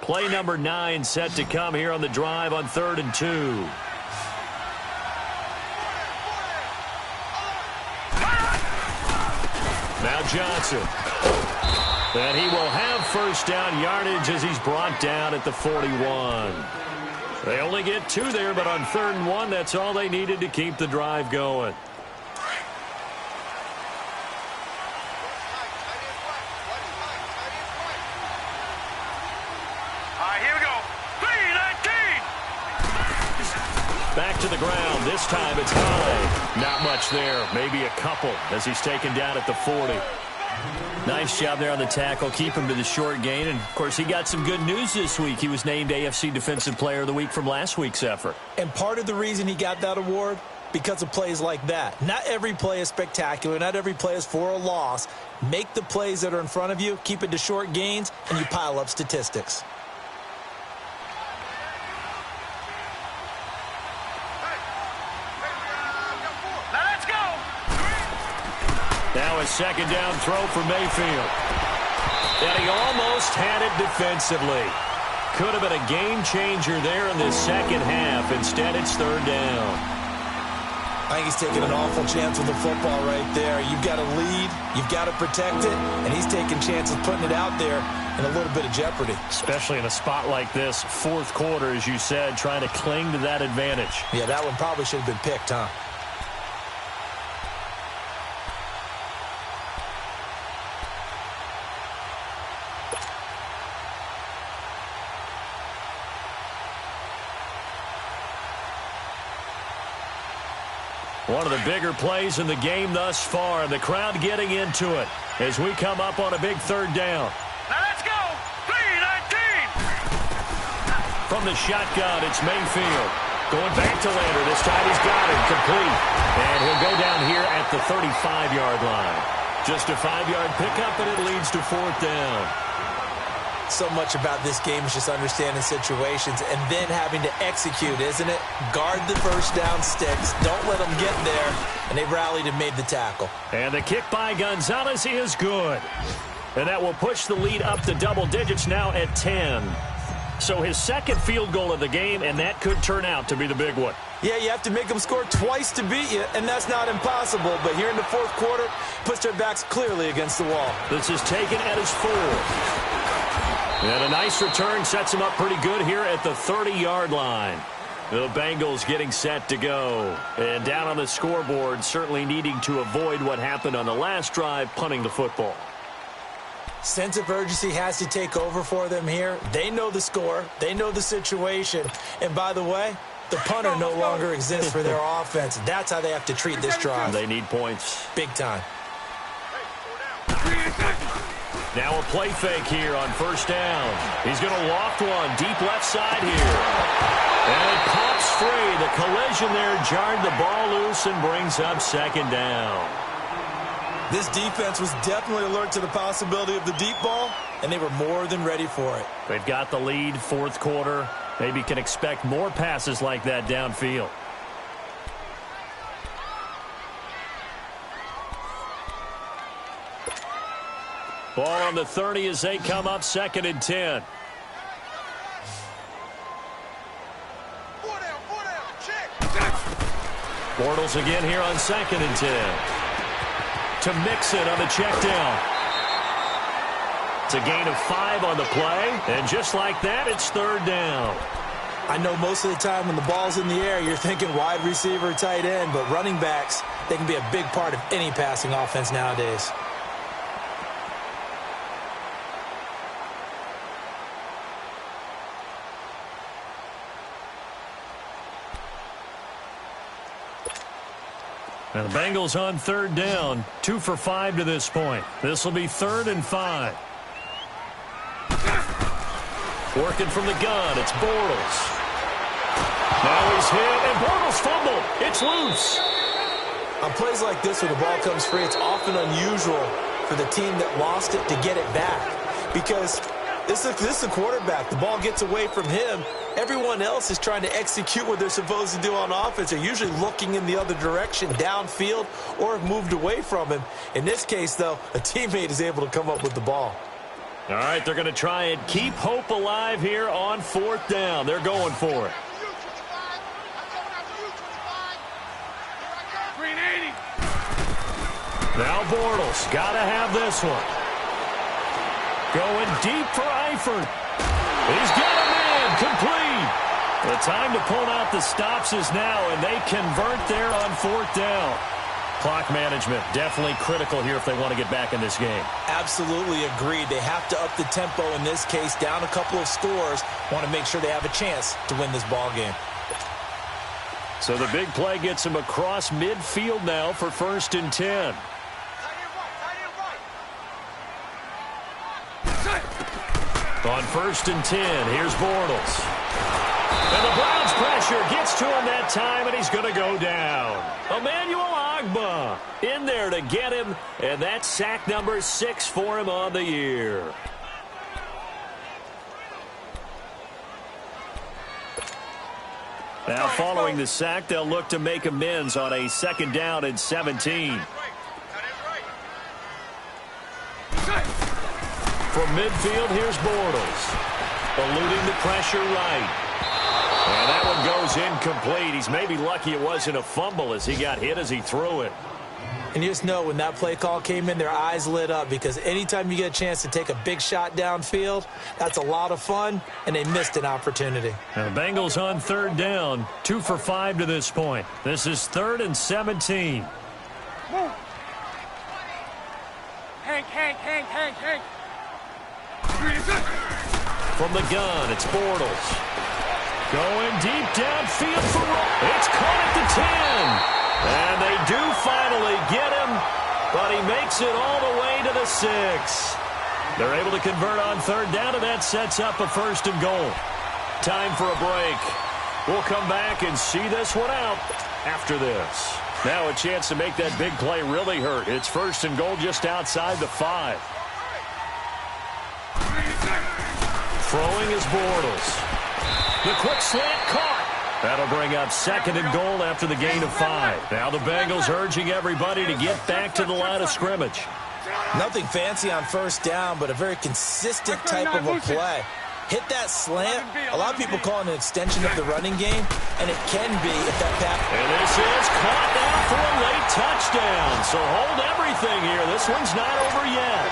[SPEAKER 1] Play number 9 set to come here on the drive on 3rd and 2. Now Johnson. And he will have first down yardage as he's brought down at the 41. They only get 2 there, but on 3rd and 1, that's all they needed to keep the drive going.
[SPEAKER 4] Here we go. 3-19.
[SPEAKER 1] Back to the ground. This time it's high. Not much there. Maybe a couple as he's taken down at the 40. Nice job there on the tackle. Keep him to the short gain. And, of course, he got some good news this week. He was named AFC Defensive Player of the Week from last week's effort. And part of the reason he got that award, because of plays like that. Not every play is spectacular. Not every play is for a loss. Make the plays that are in front of you, keep it to short gains, and you pile up statistics. Now a second down throw for Mayfield. And he almost had it defensively. Could have been a game changer there in this second half. Instead, it's third down. I think he's taking an awful chance with the football right there. You've got to lead, you've got to protect it, and he's taking chances putting it out there in a little bit of jeopardy. Especially in a spot like this, 4th quarter, as you said, trying to cling to that advantage. Yeah, that one probably should have been picked, huh? One of the bigger plays in the game thus far, and the crowd getting into it as we come up on a big third down.
[SPEAKER 4] Now let's go! 3-19!
[SPEAKER 1] From the shotgun, it's Mayfield. Going back to Lander. This time he's got it complete. And he'll go down here at the 35-yard line. Just a 5-yard pickup, and it leads to 4th down. So much about this game is just understanding situations and then having to execute, isn't it? Guard the first down sticks. Don't let them get there. And they rallied and made the tackle. And the kick by Gonzalez is good. And that will push the lead up to double digits now at 10. So his second field goal of the game, and that could turn out to be the big one. Yeah, you have to make them score twice to beat you, and that's not impossible. But here in the 4th quarter, puts their backs clearly against the wall. This is taken at his 4. And a nice return sets him up pretty good here at the 30-yard line. The Bengals getting set to go. And down on the scoreboard, certainly needing to avoid what happened on the last drive, punting the football. Sense of urgency has to take over for them here. They know the score. They know the situation. And by the way, the punter no longer exists for their offense. That's how they have to treat this drive. They need points. Big time. Now a play fake here on first down. He's going to loft one deep left side here. And it pops free. The collision there jarred the ball loose and brings up second down.
[SPEAKER 3] This defense was definitely alert to the possibility of the deep ball, and they were more than ready for it.
[SPEAKER 1] They've got the lead, fourth quarter. Maybe can expect more passes like that downfield. Ball on the 30 as they come up, 2nd and 10. Bortles again here on 2nd and 10. To mix it on the check down. It's a gain of 5 on the play, and just like that, it's 3rd down.
[SPEAKER 3] I know most of the time when the ball's in the air, you're thinking wide receiver, tight end, but running backs, they can be a big part of any passing offense nowadays.
[SPEAKER 1] And the Bengals on 3rd down, 2 for 5 to this point. This will be 3rd and 5. Working from the gun, it's Bortles. Now he's hit, and Bortles fumbled. It's loose.
[SPEAKER 3] On plays like this where the ball comes free, it's often unusual for the team that lost it to get it back. Because this is the quarterback. The ball gets away from him. Everyone else is trying to execute what they're supposed to do on offense. They're usually looking in the other direction, downfield, or have moved away from him. In this case, though, a teammate is able to come up with the ball.
[SPEAKER 1] All right, they're going to try and keep hope alive here on 4th down. They're going for it. Now Bortles, got to have this one. Going deep for Eifert. He's got a man, complete. The time to pull out the stops is now, and they convert there on 4th down. Clock management, definitely critical here if they want to get back in this game.
[SPEAKER 3] Absolutely agreed. They have to up the tempo in this case, down a couple of scores. Want to make sure they have a chance to win this ball game.
[SPEAKER 1] So the big play gets him across midfield now for 1st and 10. On 1st and 10, here's Bortles. And the Browns pressure gets to him that time, and he's going to go down. Emmanuel Ogbah in there to get him, and that's sack number 6 for him on the year. Now following the sack, they'll look to make amends on a 2nd down and 17. From midfield, here's Bortles. Eluding the pressure right. And that one goes incomplete. He's maybe lucky it wasn't a fumble as he got hit as he threw it.
[SPEAKER 3] And you just know when that play call came in, their eyes lit up, because anytime you get a chance to take a big shot downfield, that's a lot of fun, and they missed an opportunity.
[SPEAKER 1] Now the Bengals on 3rd down, 2 for 5 to this point. This is 3rd and 17.
[SPEAKER 4] Move. Hank.
[SPEAKER 1] From the gun, it's Bortles. Going deep downfield for Roll. It's caught at the 10. And they do finally get him, but he makes it all the way to the 6. They're able to convert on 3rd down, and that sets up a 1st and goal. Time for a break. We'll come back and see this one out after this. Now a chance to make that big play really hurt. It's 1st and goal just outside the 5. Throwing is Bortles. The quick slant caught. That'll bring up 2nd and goal after the gain of 5. Now the Bengals urging everybody to get back to the line of scrimmage.
[SPEAKER 3] Nothing fancy on 1st down, but a very consistent type of a play. Hit that slant. A lot of people call it an extension of the running game, and it can be if that pass.
[SPEAKER 1] And this is caught now for a late touchdown. So hold everything here. This one's not over yet.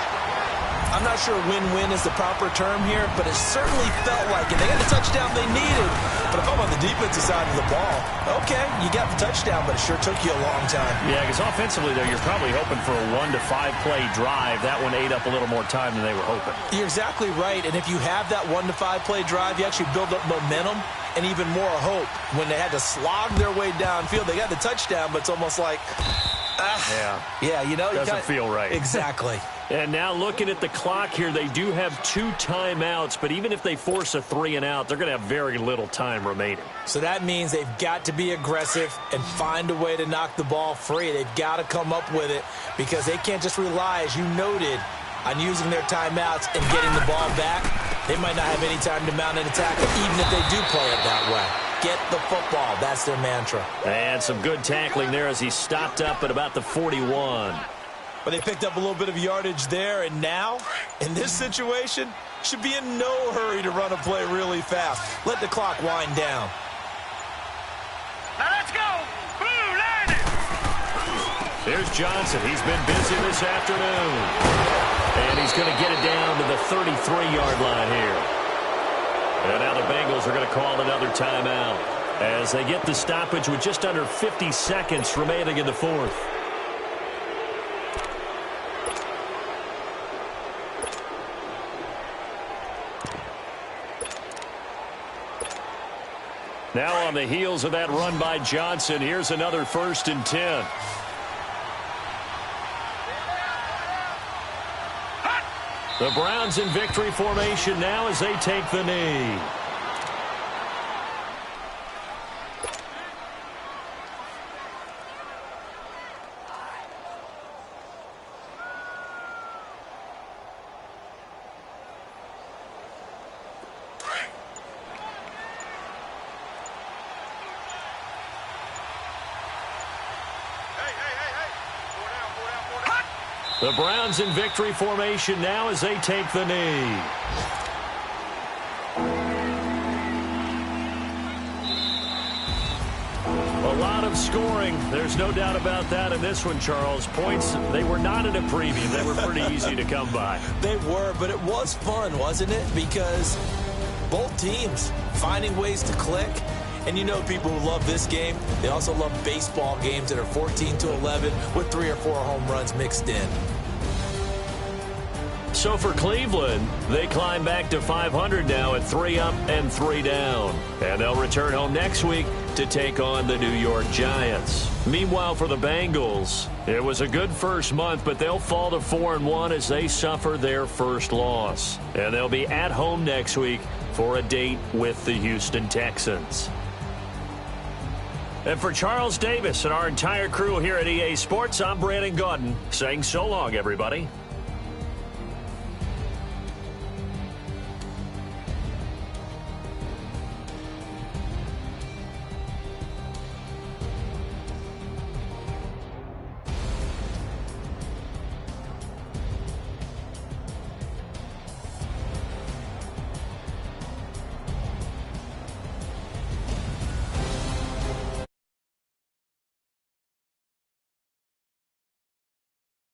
[SPEAKER 3] I'm not sure win-win is the proper term here, but it certainly felt like it. They got the touchdown they needed. But if I'm on the defensive side of the ball, okay, you got the touchdown, but it sure took you a long time.
[SPEAKER 1] Yeah, because offensively, though, you're probably hoping for a 1 to 5 play drive. That one ate up a little more time than they were hoping.
[SPEAKER 3] You're exactly right, and if you have that 1 to 5 play drive, you actually build up momentum and even more hope. When they had to slog their way downfield, they got the touchdown, but it's almost like,
[SPEAKER 1] yeah,
[SPEAKER 3] you know.
[SPEAKER 1] Doesn't feel right.
[SPEAKER 3] Exactly.
[SPEAKER 1] And now looking at the clock here, they do have 2 timeouts, but even if they force a 3-and-out, they're going to have very little time remaining.
[SPEAKER 3] So that means they've got to be aggressive and find a way to knock the ball free. They've got to come up with it because they can't just rely, as you noted, on using their timeouts and getting the ball back. They might not have any time to mount an attack, even if they do play it that way. Get the football. That's their mantra.
[SPEAKER 1] And some good tackling there as he stopped up at about the 41.
[SPEAKER 3] But they picked up a little bit of yardage there, and now, in this situation, should be in no hurry to run a play really fast. Let the clock wind down.
[SPEAKER 4] Now let's go. Blue, line it.
[SPEAKER 1] Here's Johnson. He's been busy this afternoon. And he's going to get it down to the 33-yard line here. And now the Bengals are going to call another timeout as they get the stoppage with just under 50 seconds remaining in the fourth. Now on the heels of that run by Johnson, here's another 1st and 10. The Browns in victory formation now as they take the knee. The Browns in victory formation now as they take the knee. A lot of scoring. There's no doubt about that in this one, Charles. Points, they were not in a preview. They were pretty easy to come by.
[SPEAKER 3] They were, but it was fun, wasn't it? Because both teams finding ways to click. And you know people who love this game, they also love baseball games that are 14-11 with 3 or 4 home runs mixed in.
[SPEAKER 1] So for Cleveland, they climb back to 500 now at 3 up and 3 down. And they'll return home next week to take on the New York Giants. Meanwhile, for the Bengals, it was a good first month, but they'll fall to 4-1 as they suffer their first loss. And they'll be at home next week for a date with the Houston Texans. And for Charles Davis and our entire crew here at EA Sports, I'm Brandon Gaudin saying so long, everybody.